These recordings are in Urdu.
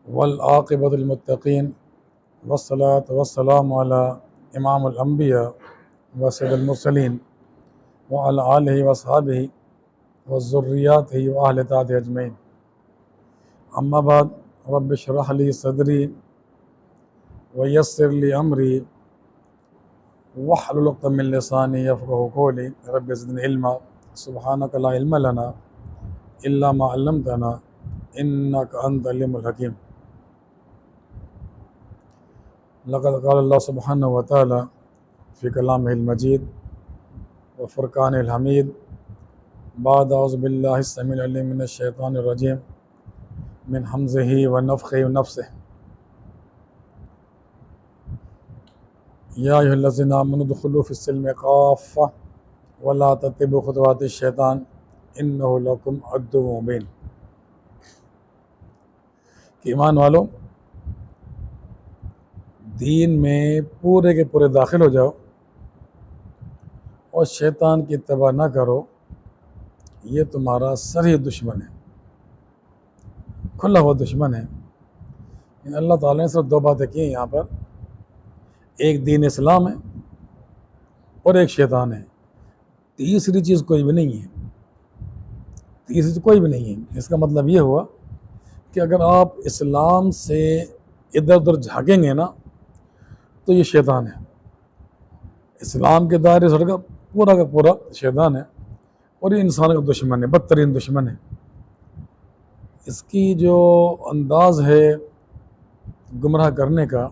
والعاقبۃ للمتقین والصلاۃ والسلام علی امام الانبیاء وسید المرسلین وعلی آلہ وصحبہ وذریاتہ واہل طاعتہ اجمعین، اما بعد، رب اشرح لی صدری ویسر لی امری واحلل عقدۃ من لسانی یفقہوا قولی، رب زدنی علما، سبحانک لا علم لنا الا ما علمتنا انک انت العلیم الحکیم۔ لقد قال اللہ سبحانہ وتعالی فی کلامہ المجید وفرقانہ الحمید بعد اعوذ باللہ السمیع العلیم من الشیطان الرجیم من حمزہ ونفخہ ونفثہ، یا ایھا الذین آمنوا ادخلوا فی السلم کافۃ ولا تتبعوا خطوات الشیطان انہ لکم عدو مبین۔ کہ ایمان والو، دین میں پورے کے پورے داخل ہو جاؤ اور شیطان کی اتباع نہ کرو، یہ تمہارا صریح دشمن ہے، کھلا ہوا دشمن ہے۔ اللہ تعالیٰ نے صرف دو باتیں کی ہیں یہاں پر، ایک دین اسلام ہے اور ایک شیطان ہے، تیسری چیز کوئی بھی نہیں ہے، تیسری چیز کوئی بھی نہیں ہے۔ اس کا مطلب یہ ہوا کہ اگر آپ اسلام سے ادھر ادھر جھانکیں گے نا تو یہ شیطان ہے، اسلام کے دائرے سے کا پورا شیطان ہے، اور یہ انسان کا دشمن ہے، بدترین دشمن ہے۔ اس کی جو انداز ہے گمراہ کرنے کا،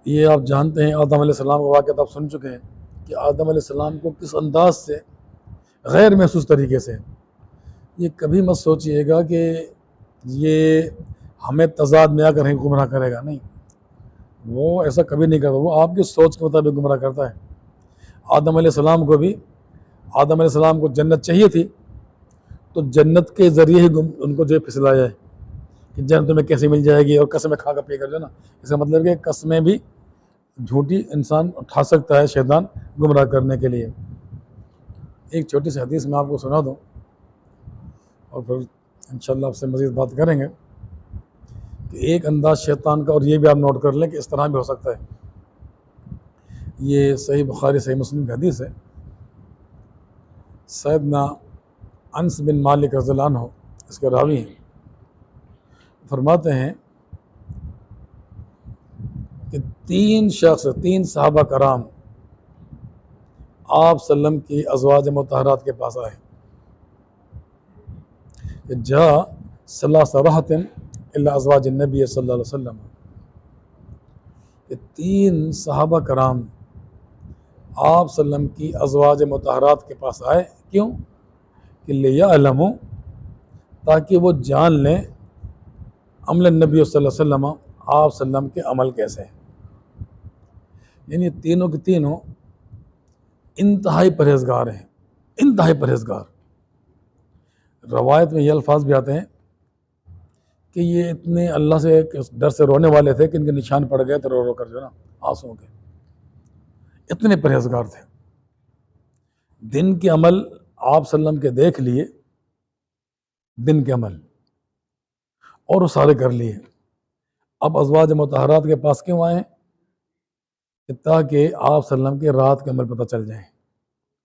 یہ آپ جانتے ہیں، آدم علیہ السلام کا واقعہ آپ سن چکے ہیں کہ آدم علیہ السلام کو کس انداز سے، غیر محسوس طریقے سے، یہ کبھی مت سوچئے گا کہ یہ ہمیں تضاد میں آ کر ہی گمراہ کرے گا، نہیں، وہ ایسا کبھی نہیں کرتا، وہ آپ کی سوچ کے مطابق گمراہ کرتا ہے۔ آدم علیہ السلام کو جنت چاہیے تھی، تو جنت کے ذریعے ہی ان کو جو ہے پھسلایا ہے کہ جنت تمہیں کیسے مل جائے گی، اور قسمیں کھا کر پی کر جو ہے نا، اس کا مطلب کہ قسمیں بھی جھوٹی انسان اٹھا سکتا ہے شیطان گمراہ کرنے کے لیے۔ ایک چھوٹی سی حدیث میں آپ کو سنا دوں اور پھر انشاءاللہ آپ سے مزید بات کریں گے کہ ایک انداز شیطان کا، اور یہ بھی آپ نوٹ کر لیں کہ اس طرح بھی ہو سکتا ہے۔ یہ صحیح بخاری صحیح مسلم کی حدیث ہے، سیدنا انس بن مالک رضی اللہ عنہ اس کے راوی ہیں، فرماتے ہیں کہ تین صحابہ کرام آپ صلی اللہ علیہ وسلم کی ازواج مطہرات کے پاس آئے کہ جا ثلاث رہط الا ازواج النبی صلی اللہ علیہ وسلم، کہ تین صحابہ کرام آپ صلی اللہ علیہ وسلم کی ازواج مطہرات کے پاس آئے، کیوں؟ کہ لیعلموا، تاکہ وہ جان لیں، عمل النبی صلی اللہ علیہ وسلم، آپ صلی اللہ علیہ وسلم کے عمل کیسے ہیں۔ یعنی تینوں کے تینوں انتہائی پرہیزگار ہیں، انتہائی پرہیزگار۔ روایت میں یہ الفاظ بھی آتے ہیں کہ یہ اتنے اللہ سے ڈر سے رونے والے تھے کہ ان کے نشان پڑ گئے تھے رو رو کر جو نا آنسوؤں کے، اتنے پرہیزگار تھے۔ دن کے عمل آپ صلی اللہ علیہ وسلم کے دیکھ لیے، دن کے عمل، اور وہ سارے کر لیے۔ اب ازواج مطہرات کے پاس کیوں آئے ہیں؟ کہ تاکہ آپ صلی اللہ علیہ وسلم کے رات کے عمل پتہ چل جائیں۔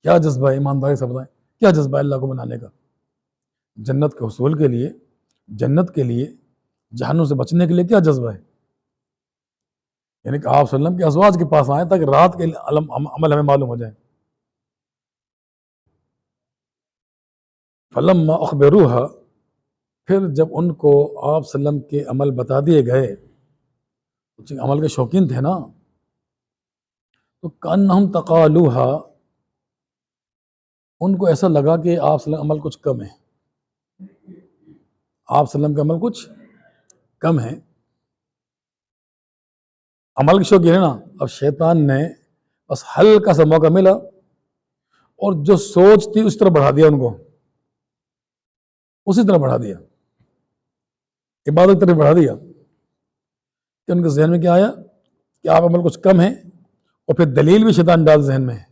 کیا جذبہ ہے، ایمانداری سے بتائیں، کیا جذبہ ہے اللہ کو منانے کا؟ جنت کے حصول کے لیے، جنت کے لیے، جہنم سے بچنے کے لیے کیا جذبہ ہے؟ یعنی کہ آپ صلی اللہ علیہ وسلم کے ازواج کے پاس آئیں تاکہ رات کے عمل ہمیں معلوم ہو جائے۔ فلما اخبروها، پھر جب ان کو آپ صلی اللہ علیہ وسلم کے عمل بتا دیے گئے، عمل کے شوقین تھے نا، تو کأنہم تقالوها، ان کو ایسا لگا کہ آپ صلی اللہ علیہ وسلم عمل کچھ کم ہے، آپ صلی اللہ علیہ وسلم کا عمل کچھ کم ہے، عمل کے شوقین ہے نا۔ اب شیطان نے بس ہلکا سا موقع ملا اور جو سوچ تھی اس طرح بڑھا دیا، ان کو اسی طرح بڑھا دیا، عبادت طرح بڑھا دیا، کہ ان کے ذہن میں کیا آیا کہ آپ عمل کچھ کم ہے، اور پھر دلیل بھی شیطان ڈال ذہن میں ہے،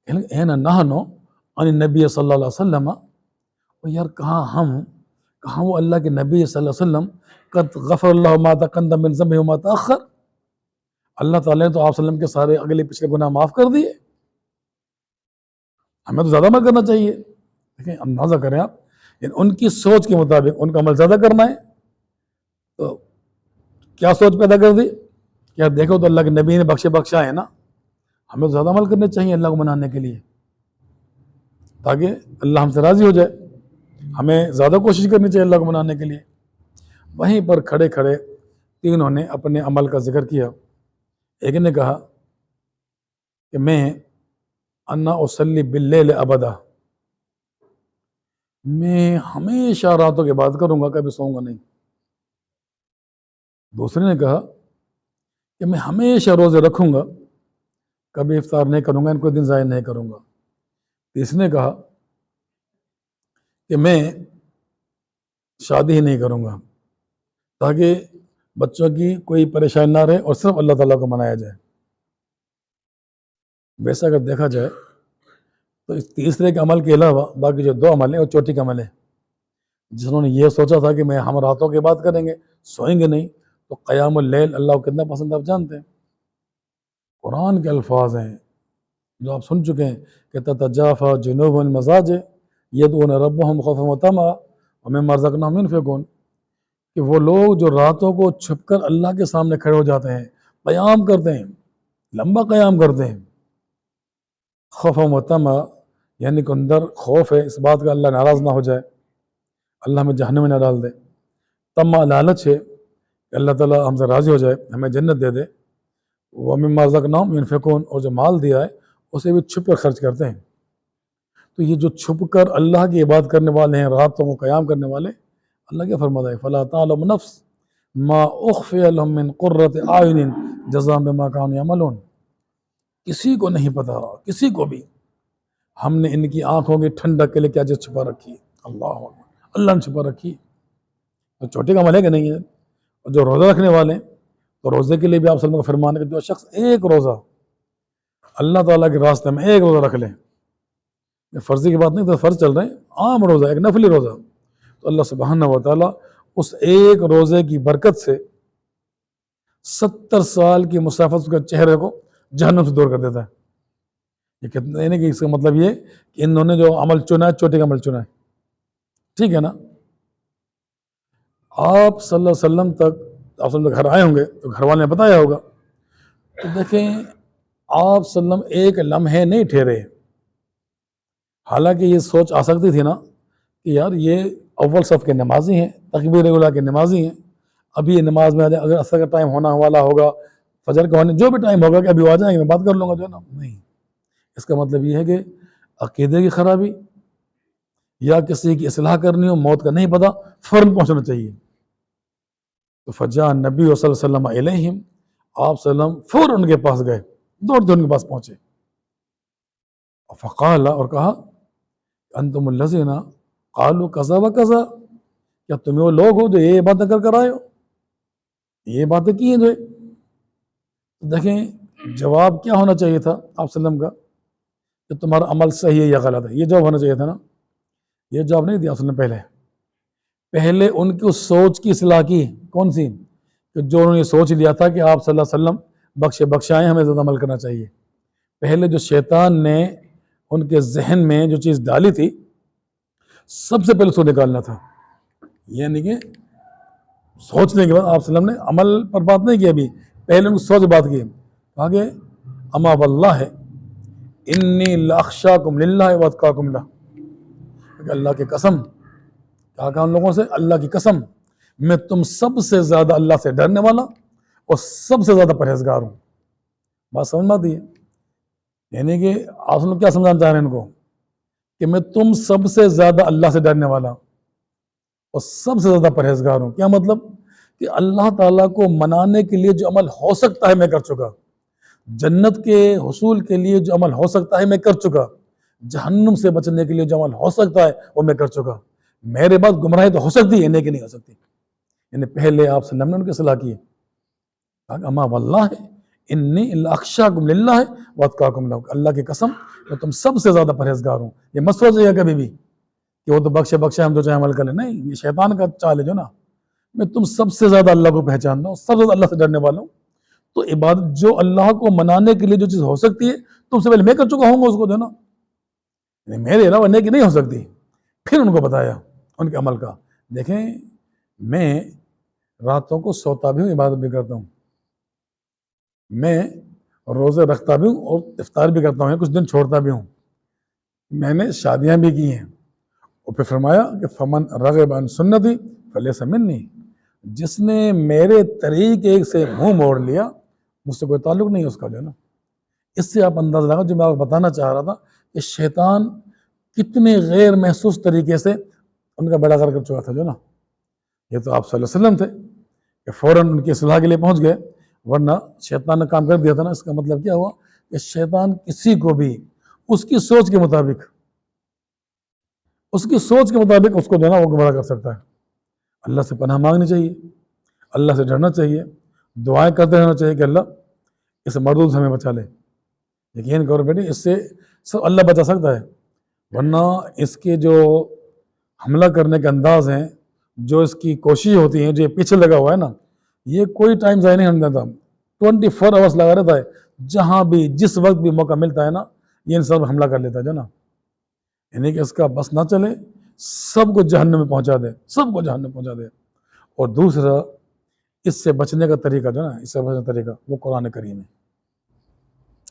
نحن عن النبی صلی اللہ علیہ وسلم، اور یار کہاں ہم کہاں وہ اللہ کے نبی صلی اللہ علیہ وسلم قد غفر اللہ ما تقدم من ذنبہ وما تأخر، اللہ تعالیٰ نے تو آپ صلی اللہ علیہ وسلم کے سارے اگلے پچھلے گناہ معاف کر دیے، ہمیں تو زیادہ عمل کرنا چاہیے۔ دیکھیں اندازہ کریں آپ، یعنی ان کی سوچ کے مطابق ان کا عمل زیادہ کرنا ہے، تو کیا سوچ پیدا کر دی کہ یار دیکھو تو اللہ کے نبی نے بخشا ہے نا، ہمیں تو زیادہ عمل کرنے چاہیے اللہ کو منانے کے لیے، تاکہ اللہ ہم سے راضی ہو جائے، ہمیں زیادہ کوشش کرنی چاہیے اللہ کو منانے کے لیے۔ وہیں پر کھڑے کھڑے تینوں نے اپنے عمل کا ذکر کیا۔ ایک نے کہا کہ میں انا اصلی باللیل ابدا، میں ہمیشہ راتوں کی بات کروں گا، کبھی سوؤں گا نہیں۔ دوسرے نے کہا کہ میں ہمیشہ روزے رکھوں گا، کبھی افطار نہیں کروں گا، ان کو دن ضائع نہیں کروں گا۔ تیسرے نے کہا کہ میں شادی ہی نہیں کروں گا، تاکہ بچوں کی کوئی پریشانی نہ رہے اور صرف اللہ تعالیٰ کو منایا جائے۔ ویسا اگر دیکھا جائے تو اس تیسرے کے عمل کے علاوہ باقی جو دو عمل ہیں وہ چوٹی کا عمل ہے۔ جنہوں نے یہ سوچا تھا کہ میں ہم راتوں کی بات کریں گے، سوئیں گے نہیں، تو قیام اللیل اللہ کو کتنا پسند آپ جانتے ہیں۔ قرآن کے الفاظ ہیں جو آپ سن چکے ہیں کہ تتجافی جنوبهم عن المضاجع یدعون ربهم خوفا وطمعا ومما رزقناهم ينفقون، کہ وہ لوگ جو راتوں کو چھپ کر اللہ کے سامنے کھڑے ہو جاتے ہیں، قیام کرتے ہیں، لمبا قیام کرتے ہیں، خوفا وطمعا، یعنی کہ اندر خوف ہے اس بات کا اللہ ناراض نہ ہو جائے، اللہ ہمیں جہنم میں نہ ڈال دے، طمع لالچ ہے کہ اللہ تعالیٰ ہم سے راضی ہو جائے، ہمیں جنت دے دے، وَمِمَّا رَزَقْنَاهُمْ يُنْفِقُونَ، اور جو مال دیا ہے اسے بھی چھپ کر خرچ کرتے ہیں۔ تو یہ جو چھپ کر اللہ کی عبادت کرنے والے ہیں، راتوں کو قیام کرنے والے، اللہ کیا فرماتا ہے فَلَا تَعْلَمُ نَفْسٌ مَا أُخْفِيَ لَهُم مِّن قُرَّةِ أَعْيُنٍ جَزَاءً بِمَا كَانُوا يَعْمَلُونَ، کسی کو نہیں پتا، کسی کو بھی، ہم نے ان کی آنکھوں کی ٹھنڈک کے لیے کیا چیز چھپا رکھی ہے، اللہ اللہ نے چھپا رکھی ہے۔ تو چھوٹے کا عمل ہے کہ نہیں ہے؟ اور جو روزہ رکھنے والے ہیں، تو روزے کے لیے بھی آپ سلم کا فرمان ہے کہ جو شخص ایک روزہ اللہ تعالیٰ کے راستے میں ایک روزہ رکھ لیں، یہ فرضی کی بات نہیں، تو فرض چل رہے ہیں، عام روزہ، ایک نفلی روزہ، تو اللہ سبحانہ و تعالیٰ اس ایک روزے کی برکت سے 70 سال کی مسافت کے چہرے کو جہنم سے دور کر دیتا ہے۔ یہ کتنا، یعنی کہ اس کا مطلب یہ کہ انہوں نے جو عمل چنا ہے چوٹی کا عمل چنا ہے، ٹھیک ہے نا۔ آپ صلی اللہ علیہ وسلم تک، آپ صلی اللہ گھر آئے ہوں گے تو گھر والے نے بتایا ہوگا، تو دیکھیں آپ صلی اللہ علیہ وسلم ایک لمحے نہیں ٹھہرے، حالانکہ یہ سوچ آ سکتی تھی نا کہ یار یہ اول صف کے نمازی ہیں، تکبیر اولیٰ کے نمازی ہیں، ابھی یہ نماز میں آ جائے، اگر عصر کا ٹائم ہونا والا ہوگا، فجر کا ہونے جو بھی ٹائم ہوگا کہ ابھی وہ آ جائیں گے، میں بات کر لوں گا جو ہے نا، نہیں۔ اس کا مطلب یہ ہے کہ عقیدے کی خرابی یا کسی کی اصلاح کرنی ہو، موت کا نہیں پتہ، فوراً پہنچنا چاہیے۔ تو فجاء النبی صلی اللہ علیہ وسلم الیہم، آپ صلی اللہ علیہ وسلم فوراً ان کے پاس گئے، دوڑتے ان کے پاس پہنچے، فقال، اور کہا انتم الذین قالوا کذا و کذا، کیا تمہیں وہ لوگ ہو جو یہ باتیں کر آئے ہو، یہ باتیں کی ہیں جو۔ دیکھیں جواب کیا ہونا چاہیے تھا آپ صلی اللہ علیہ وسلم کا کہ تمہارا عمل صحیح ہے یا غلط ہے، یہ جواب ہونا چاہیے تھا نا، یہ جواب نہیں دیا آپ صلی اللہ علیہ وسلم۔ پہلے ان کی اس سوچ کی اصلاح کی، کون سی، کہ جو انہوں نے سوچ لیا تھا کہ آپ صلی اللہ علیہ وسلم بخشائیں، ہمیں زیادہ عمل کرنا چاہیے۔ پہلے جو شیطان نے ان کے ذہن میں جو چیز ڈالی تھی، سب سے پہلے اس کو نکالنا تھا، یعنی کہ سوچنے کے بعد آپ صلی اللہ علیہ وسلم نے عمل پر بات نہیں کی، ابھی پہلے ان کو سوچ بات کی، کہا کہ اما واللہ انی لاخشاکم للہ واتقاکم لہ، کہ اللہ کی قسم، کہا ان لوگوں سے اللہ کی قسم میں تم سب سے زیادہ اللہ سے ڈرنے والا اور سب سے زیادہ پرہیزگار ہوں۔ بات سمجھ میں آتی ہے؟ یعنی کہ آپ لوگ کیا سمجھانا چاہ رہے ہیں ان کو کہ میں تم سب سے زیادہ اللہ سے ڈرنے والا اور سب سے زیادہ پرہیزگار ہوں۔ کیا مطلب کہ اللہ تعالیٰ کو منانے کے لیے جو عمل ہو سکتا ہے میں کر چکا، جنت کے حصول کے لیے جو عمل ہو سکتا ہے میں کر چکا، جہنم سے بچنے کے لیے جو عمل ہو سکتا ہے وہ میں کر چکا، میرے بعد گمراہی تو ہو سکتی ہے لیکن نہیں ہو سکتی۔ یعنی پہلے آپ صلی اللہ علیہ وسلم نے ان کی اصلاح کی، اما واللہ انی لاخشاکم للہ واتقاکم لہ، اللہ کی قسم میں تم سب سے زیادہ پرہیزگار ہوں۔ یہ مت سوچیے گا کبھی بھی کہ وہ تو بخشے ہم جو چاہے عمل کر لیں. نہیں، یہ شیطان کا چال ہے جو نا. میں تم سب سے زیادہ اللہ کو پہچانتا ہوں، سب سے زیادہ اللہ سے ڈرنے والا ہوں. تو عبادت جو اللہ کو منانے کے لیے جو چیز ہو سکتی ہے تم سے پہلے میں کر چکا ہوں گا اس کو جو نا. میرے علاوہ نیکی نہیں ہو سکتی. پھر ان کو بتایا ان کے عمل کا. دیکھیں، میں راتوں کو سوتا بھی ہوں، عبادت بھی کرتا ہوں. میں روزے رکھتا بھی ہوں اور افطار بھی کرتا ہوں، کچھ دن چھوڑتا بھی ہوں. میں نے شادیاں بھی کی ہیں. اور پھر فرمایا کہ فمن رغب عن سنتی فلیس منی. جس نے میرے طریقے سے منہ موڑ لیا مجھ سے کوئی تعلق نہیں ہے اس کا جو ہے نا. اس سے آپ اندازہ لگا جو میں آپ کو بتانا چاہ رہا تھا کہ شیطان کتنے غیر محسوس طریقے سے ان کا بیڑا غرق کر چکا تھا جو نا. یہ تو آپ صلی اللہ علیہ وسلم تھے کہ فوراً ان کی اصلاح کے لیے پہنچ گئے، ورنہ شیطان نے کام کر دیا تھا نا. اس کا مطلب کیا ہوا کہ شیطان کسی کو بھی اس کی سوچ کے مطابق اس کو جو ہے نا وہ گمراہ کر سکتا ہے. اللہ سے پناہ مانگنی چاہیے، اللہ سے ڈرنا چاہیے، دعائیں کرتے رہنا چاہیے کہ اللہ اس مردود سے ہمیں بچا لے. یقین کرو بیٹی، اس سے سب اللہ بچا سکتا ہے. ورنہ اس کے جو حملہ کرنے کے انداز ہیں، جو اس کی کوشش ہوتی ہیں، جو یہ پیچھے لگا ہوا ہے نا، یہ کوئی ٹائم ضائع نہیں ہونے دیتا. 24 آورس لگا رہتا ہے. جہاں بھی جس وقت بھی موقع ملتا ہے نا یہ انسان حملہ کر لیتا ہے جو نا. یعنی کہ اس کا بس نہ چلے، سب کو جہنم میں پہنچا دے، سب کو جہنم میں پہنچا دے. اور دوسرا اس سے بچنے کا طریقہ جو نا، اس سے بچنے کا طریقہ وہ قرآن کریم ہے.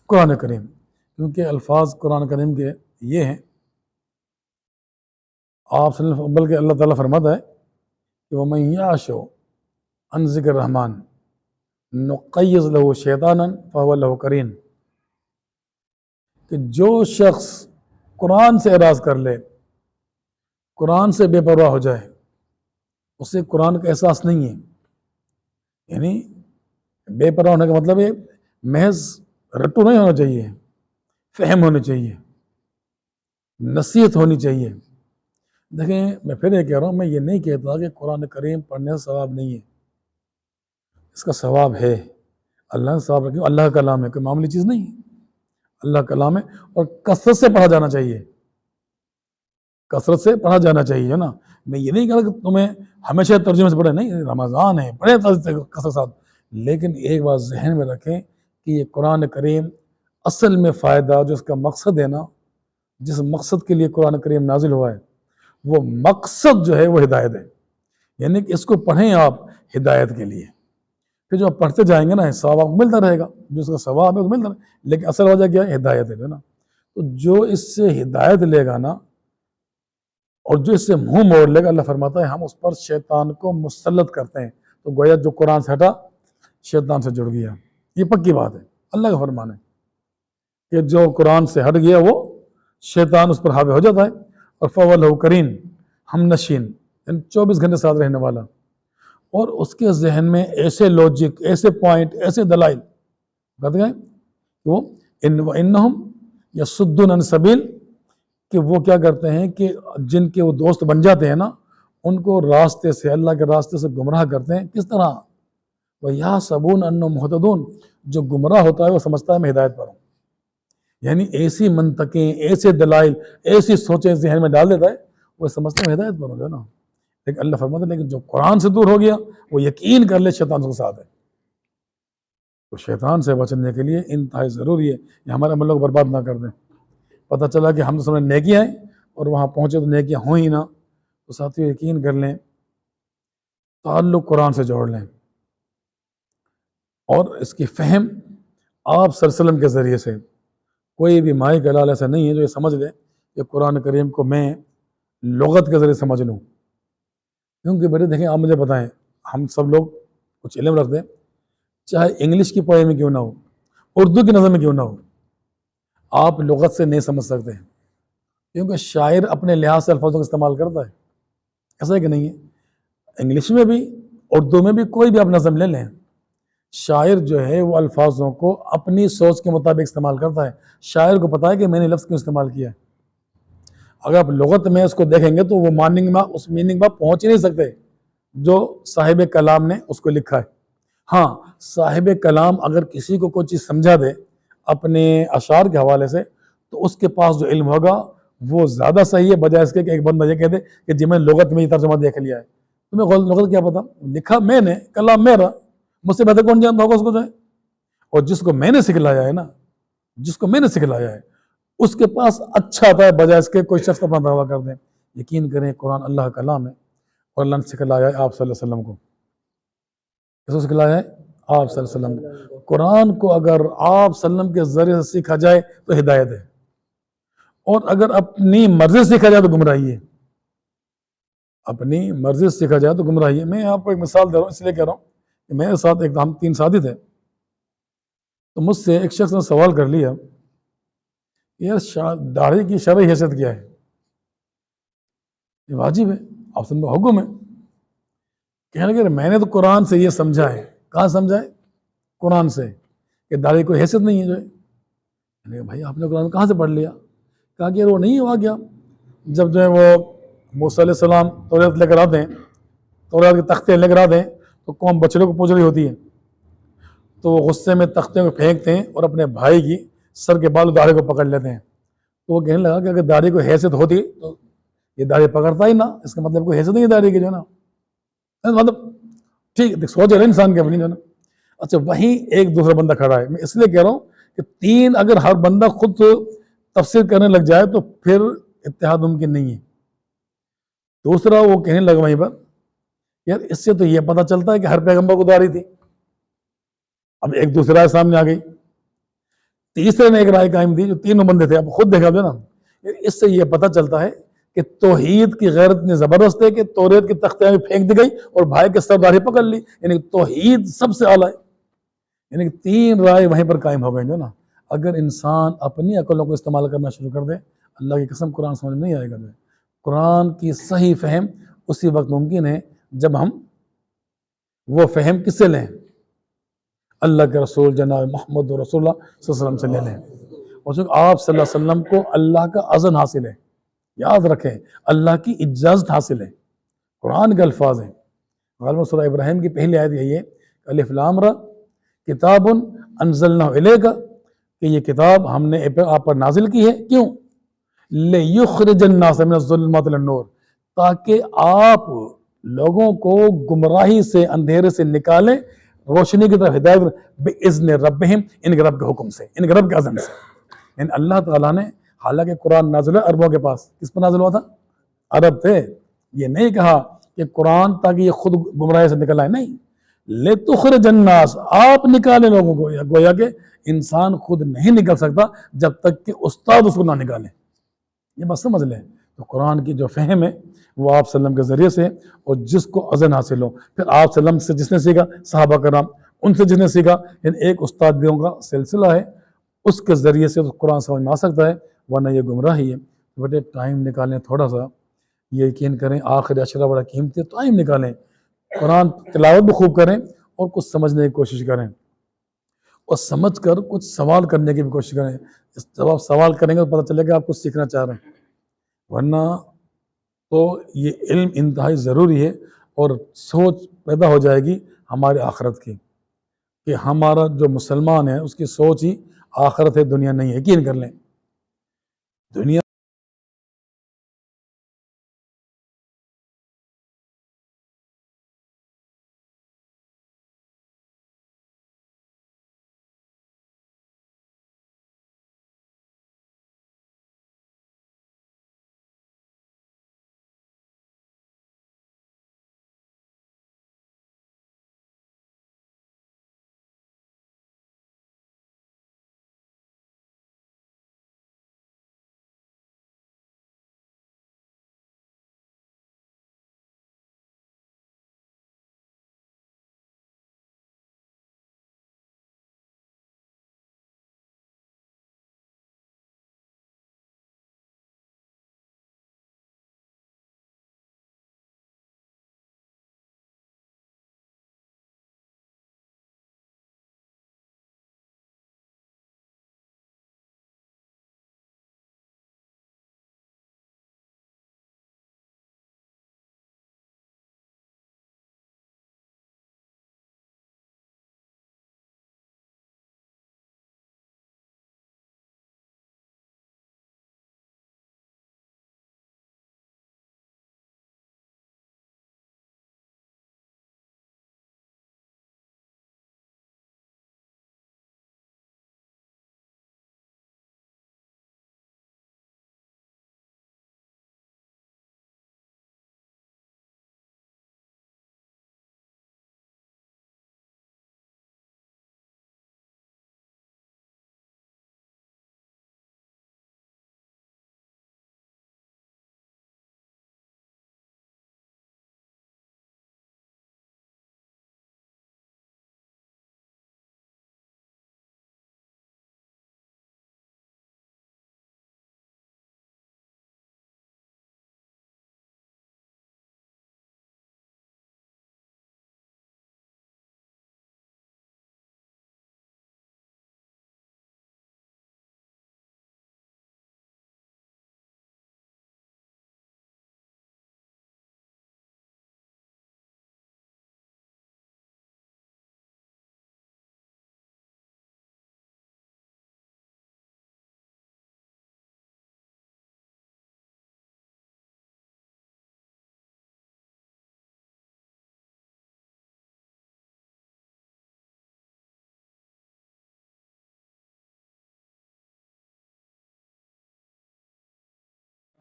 قرآن کریم، کیونکہ الفاظ قرآن کریم کے یہ ہیں. آپ بلکہ اللہ تعالیٰ فرماتا ہے کہ وَمَن يَعْشُ عَنْ ذِكْرِ الرَّحْمَنِ نُقَيِّضْ لَهُ شَيْطَانًا فَهُوَ لَهُ قَرِينٌ. کہ جو شخص قرآن سے اعراض کر لے، قرآن سے بے پرواہ ہو جائے، اسے قرآن کا احساس نہیں ہے. یعنی بے پرواہ ہونے کا مطلب ہے محض رٹو نہیں ہونا چاہیے، فہم ہونی چاہیے، نصیحت ہونی چاہیے. دیکھیں، میں پھر یہ کہہ رہا ہوں، میں یہ نہیں کہتا کہ قرآن کریم پڑھنے سے ثواب نہیں ہے. اس کا ثواب ہے. اللہ نے ثواب رکھا، اللہ کا کلام ہے، کوئی معمولی چیز نہیں ہے. اللہ کا کلام ہے اور کثرت سے پڑھا جانا چاہیے، کثرت سے پڑھا جانا چاہیے نا. میں یہ نہیں کہہ رہا کہ تمہیں ہمیشہ ترجمے سے پڑھے، نہیں، رمضان ہے پڑھے کثرت ساتھ. لیکن ایک بات ذہن میں رکھیں کہ یہ قرآن کریم اصل میں فائدہ جو اس کا مقصد ہے نا، جس مقصد کے لیے قرآن کریم نازل ہوا ہے، وہ مقصد جو ہے وہ ہدایت ہے. یعنی کہ اس کو پڑھیں آپ ہدایت کے لیے. پھر جو آپ پڑھتے جائیں گے نا ثواب آپ کو ملتا رہے گا، جو اس کا ثواب ہے وہ ملتا رہے گا. لیکن اصل وجہ کیا ہے؟ ہدایت ہے نا. تو جو اس سے ہدایت لے گا نا اور جو اس سے منہ موڑ لے گا، اللہ فرماتا ہے ہم اس پر شیطان کو مسلط کرتے ہیں. تو گویا جو قرآن سے ہٹا شیطان سے جڑ گیا. یہ پکی بات ہے، اللہ کا فرمان ہے کہ جو قرآن سے ہٹ گیا وہ شیطان اس پر حاوی ہو جاتا ہے. اور فَوَلَّهُ قَرِينٌ، ہم نشین، یعنی 24 گھنٹے ساتھ رہنے والا. اور اس کے ذہن میں ایسے لوجک، ایسے پوائنٹ، ایسے دلائل کہتے ہیں کہ وہ وَإِنَّهُمْ يَصُدُّونَ عَنِ السَّبِيلِ، کہ وہ کیا کرتے ہیں کہ جن کے وہ دوست بن جاتے ہیں نا ان کو راستے سے، اللہ کے راستے سے گمراہ کرتے ہیں. کس طرح؟ وَيَحْسَبُونَ أَنَّهُمْ مُهْتَدُونَ، جو گمراہ ہوتا ہے وہ سمجھتا ہے میں ہدایت پر ہوں. یعنی ایسی منطقیں، ایسے دلائل، ایسی سوچیں ذہن میں ڈال دیتا ہے، وہ سمجھتا ہے میں ہدایت پر ہوں جو نا. لیکن اللہ فرماتا ہے لیکن جو قرآن سے دور ہو گیا وہ یقین کر لے شیطان کے ساتھ ہے. تو شیطان سے بچنے کے لیے انتہائی ضروری ہے کہ ہمارے عملوں کو برباد نہ کر دیں. پتہ چلا کہ ہم سمجھ نیکیاں ہیں اور وہاں پہنچے تو نیکیاں ہوں ہی نہ. تو ساتھیوں یقین کر لیں، تعلق قرآن سے جوڑ لیں اور اس کی فہم آپ صلی اللہ علیہ وسلم کے ذریعے سے. کوئی بھی مائی گلال ایسا نہیں ہے جو یہ سمجھ لے کہ قرآن کریم کو میں لغت کے ذریعے سمجھ لوں. کیونکہ بیٹے دیکھیں، آپ مجھے بتائیں، ہم سب لوگ کچھ علم رکھتے ہیں، چاہے انگلش کی پوئم میں کیوں نہ ہو، اردو کی نظم میں کیوں نہ ہو، آپ لغت سے نہیں سمجھ سکتے. کیونکہ شاعر اپنے لحاظ سے الفاظوں کا استعمال کرتا ہے. ایسا ہے کہ نہیں ہے؟ انگلش میں بھی اردو میں بھی کوئی بھی آپ نظم لے لیں، شاعر جو ہے وہ الفاظوں کو اپنی سوچ کے مطابق استعمال کرتا ہے. شاعر کو پتا ہے کہ میں نے لفظ کیوں استعمال کیا ہے. اگر آپ لغت میں اس کو دیکھیں گے تو وہ ماننگ میں اس میننگ میں پہنچ ہی نہیں سکتے جو صاحب کلام نے اس کو لکھا ہے. ہاں، صاحب کلام اگر کسی کو کوئی چیز سمجھا دے اپنے اشعار کے حوالے سے تو اس کے پاس جو علم ہوگا وہ زیادہ صحیح ہے بجائے اس کے کہ ایک بندہ یہ کہہ دے کہ جی میں لغت میں یہ ترجمہ دیکھ لیا ہے. تمہیں لغت کیا پتا؟ لکھا میں نے، کلام میرا، مجھ سے بہتر کون جانتا ہوگا اس کو جو ہے. اور جس کو میں نے سکھلایا ہے نا، جس کو میں نے سکھلایا ہے اس کے پاس اچھا آتا ہے بجائے اس کے کوئی شخص اپنا دعویٰ کر دیں. یقین کریں قرآن اللہ کا کلام ہے اور اللہ نے سکھلایا ہے آپ صلی اللہ علیہ وسلم کو. کس کو سکھلایا ہے؟ آپ صلی اللہ علیہ وسلم. قرآن کو اگر آپ صلی اللہ علیہ وسلم کے ذریعے سے سیکھا جائے تو ہدایت ہے، اور اگر اپنی مرضی سے سیکھا جائے تو گمراہی ہے. اپنی مرضی سے سیکھا جائے تو گمراہی ہے. میں آپ کو ایک مثال دے رہا ہوں، اس لیے کہہ رہا ہوں کہ میرے ساتھ ایک ہم 3 ساتھی تھے، تو مجھ سے ایک شخص نے سوال کر لیا یار داڑھی کی شرعی حیثیت کیا ہے؟ یہ واجب ہے، آپ سن میں حکم ہے. کہنے لگے میں نے تو قرآن سے یہ سمجھا ہے. کہاں سمجھا ہے؟ قرآن سے، کہ داڑھی کوئی حیثیت نہیں ہے جو ہے. بھائی آپ نے قرآن کہاں سے پڑھ لیا؟ کہا کہ وہ نہیں ہوا گیا جب جو ہے وہ موسیٰ علیہ السلام توریت لے کر آتے ہیں، توریت کے تختے لے کر آتے ہیں تو قوم بچڑے کو پوچھ رہی ہوتی ہے، تو وہ غصے میں تختے کو پھینکتے ہیں اور اپنے بھائی کی سر کے بال داڑھی کو پکڑ لیتے ہیں. تو وہ کہنے لگا کہ اگر داڑھی کو حیثیت ہوتی تو یہ داڑھی پکڑتا ہی نہ، اس کا مطلب کوئی حیثیت نہیں ہے داڑھی کی جو ہے نا. مطلب ٹھیک ہے، سوچ رہے انسان کے اپنی جو ہے نا. اچھا وہیں ایک دوسرا بندہ کھڑا ہے. میں اس لیے کہہ رہا ہوں کہ 3 اگر ہر بندہ خود تفسیر کرنے لگ جائے تو پھر اتحاد ممکن نہیں ہے. دوسرا وہ کہنے لگا وہیں پر یار اس سے تو یہ پتہ چلتا ہے کہ ہر پیغمبر کو داڑھی تھی. اب ایک دوسری رائے سامنے آ گئی. تیسرے نے ایک رائے قائم دی، جو 3 بندے تھے، اب خود دیکھا جو نا. اس سے یہ پتہ چلتا ہے کہ توحید کی غیرت اتنی زبردست ہے کہ توریت کی تختیاں بھی پھینک دی گئی اور بھائی کے سر داڑھی پکڑ لی. یعنی توحید سب سے اعلیٰ ہے. یعنی 3 رائے وہیں پر قائم ہو گئی جو نا. اگر انسان اپنی عقلوں کو استعمال کرنا شروع کر دے، اللہ کی قسم قرآن سمجھ نہیں آئے گا. قرآن کی صحیح فہم اسی وقت ممکن ہے جب ہم وہ فہم کس سے لیں؟ اللہ کے رسول جناب محمد رسول اللہ صلی اللہ علیہ وسلم سے لے لیں. اور آپ صلی اللہ علیہ وسلم کو اللہ کا اذن حاصل ہے. یاد رکھیں اللہ کی اجازت حاصل ہے. قرآن کے الفاظ ہیں. غالباً سورہ ابراہیم کی پہلی آیت یہی ہے الف لام را کتاب انزلناہ الیک، کہ یہ کتاب ہم نے آپ پر نازل کی ہے. کیوں؟ لِیُخْرِجَ النَّاسَ مِنَ الظُّلُمَاتِ إِلَى النُّورِ، تاکہ آپ لوگوں کو گمراہی سے، اندھیرے سے نکالیں روشنی کی طرف ہدایت بِإِذْنِ رَبِّهِمْ، ان کے رب کے حکم سے، ان کے رب کے اذن سے. یعنی اللہ تعالیٰ نے، حالانکہ قرآن نازل ہے عربوں کے پاس، کس پر نازل ہوا تھا؟ عرب تھے. یہ نہیں کہا کہ قرآن تاکہ یہ خود گمراہی سے نکل آئے، نہیں. لِتُخْرِجَ النَّاسَ، آپ نکالیں لوگوں کو. گویا کہ انسان خود نہیں نکل سکتا جب تک کہ استاد اس کو نہ نکالے. یہ بس سمجھ لیں. تو قرآن کی جو فہم ہے وہ آپ صلی اللہ علیہ وسلم کے ذریعے سے، اور جس کو اذن حاصل ہو، پھر آپ صلی اللہ علیہ وسلم سے جس نے سیکھا، صحابہ کرام ان سے جس نے سیکھا، یعنی ایک استادیوں کا سلسلہ ہے، اس کے ذریعے سے قرآن سمجھ میں آ سکتا ہے، ورنہ یہ گمراہی ہے. بیٹے ٹائم نکالیں تھوڑا سا، یہ یقین کریں آخر اشرہ بڑا قیمتی ہے. ٹائم نکالیں، قرآن تلاوت بھی خوب کریں اور کچھ سمجھنے کی کوشش کریں، اور سمجھ کر کچھ سوال کرنے کی بھی کوشش کریں. جب آپ سوال کریں گے تو پتہ چلے گا آپ کچھ سیکھنا چاہ رہے ہیں. ورنہ تو یہ علم انتہائی ضروری ہے، اور سوچ پیدا ہو جائے گی ہمارے آخرت کی، کہ ہمارا جو مسلمان ہے اس کی سوچ ہی آخرت ہے، دنیا نہیں ہے. یقین کر لیں دنیا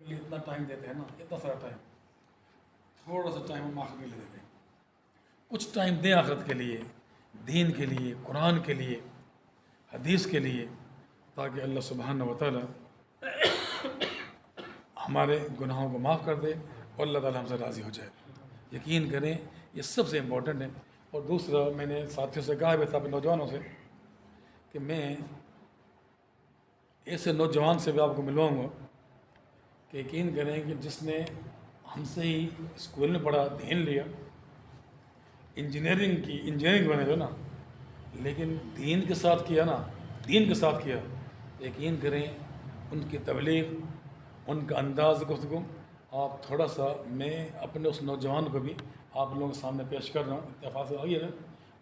کے لیے اتنا ٹائم دیتے ہیں نا، اتنا سارا ٹائم، تھوڑا سا ٹائم ہم آخرت کے لیے دیتے ہیں. کچھ ٹائم دیں آخرت کے لیے، دین کے لیے، قرآن کے لیے، حدیث کے لیے، تاکہ اللہ سبحانہ و تعالی ہمارے گناہوں کو معاف کر دے اور اللہ تعالی ہم سے راضی ہو جائے. یقین کریں یہ سب سے امپورٹنٹ ہے. اور دوسرا، میں نے ساتھیوں سے کہا بھی تھا، اپنے نوجوانوں سے، کہ میں ایسے نوجوان سے بھی آپ کو ملواؤں گا کہ یقین کریں کہ جس نے ہم سے ہی اسکول میں پڑھا، دین لیا، انجینئرنگ کی، انجینئرنگ بنے گا نا، لیکن دین کے ساتھ کیا نا، دین کے ساتھ کیا. یقین کریں ان کی تبلیغ، ان کا انداز گفتگو، آپ تھوڑا سا، میں اپنے اس نوجوان کو بھی آپ لوگوں کے سامنے پیش کر رہا ہوں، اتفاق سے آئیے نا،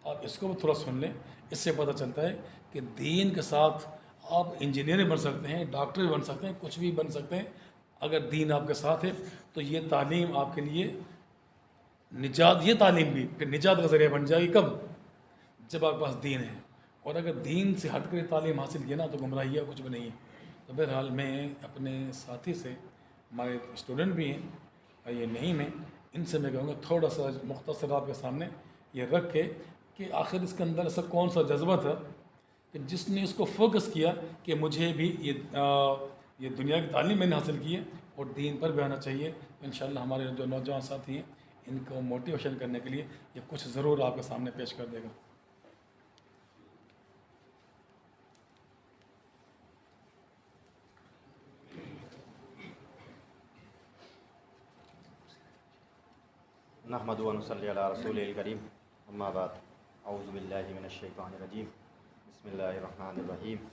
آپ اس کو بھی تھوڑا سن لیں. اس سے پتہ چلتا ہے کہ دین کے ساتھ آپ انجینئر بن سکتے ہیں، ڈاکٹر بن سکتے ہیں، کچھ بھی بن سکتے ہیں. اگر دین آپ کے ساتھ ہے تو یہ تعلیم آپ کے لیے نجات، یہ تعلیم بھی پھر نجات کا ذریعہ بن جائے گی. کب؟ جب آپ کے پاس دین ہے. اور اگر دین سے ہٹ کر تعلیم حاصل کی نا تو گمراہی ہے، کچھ بھی نہیں ہے. تو بہرحال میں اپنے ساتھی سے، ہمارے اسٹوڈنٹ بھی ہیں اور یہ نہیں میں، ان سے میں کہوں گا تھوڑا سا مختصر آپ کے سامنے یہ رکھ کے کہ آخر اس کے اندر ایسا کون سا جذبہ تھا کہ جس نے اس کو فوکس کیا کہ مجھے بھی یہ دنیا کی تعلیم میں نے حاصل کی ہے اور دین پر بھی آنا چاہیے. انشاءاللہ ہمارے جو نوجوان ساتھی ہیں ان کو موٹیویشن کرنے کے لیے یہ کچھ ضرور آپ کے سامنے پیش کر دے گا. نحمد و نصلی علی رسول الکریم، اما بعد، اعوذ باللہ من الشیطان الرجیم، بسم اللہ الرحمن الرحیم.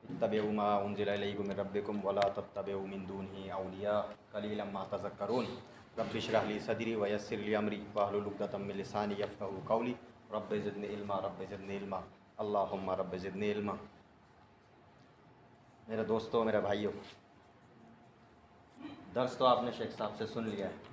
اتبعوا ما انزل الیکم من ربکم ولا تتبعوا من دونہ اولیاء قلیلا ما تذکرون. رب اشرح لی صدری ویسر لی امری واحلل عقدۃ من لسانی یفقہوا قولی. رب زدنی علما، رب زدنی علما، اللہم رب زدنی علما. میرے دوستوں، میرے بھائیوں، درس تو آپ نے شیخ صاحب سے سن لیا ہے.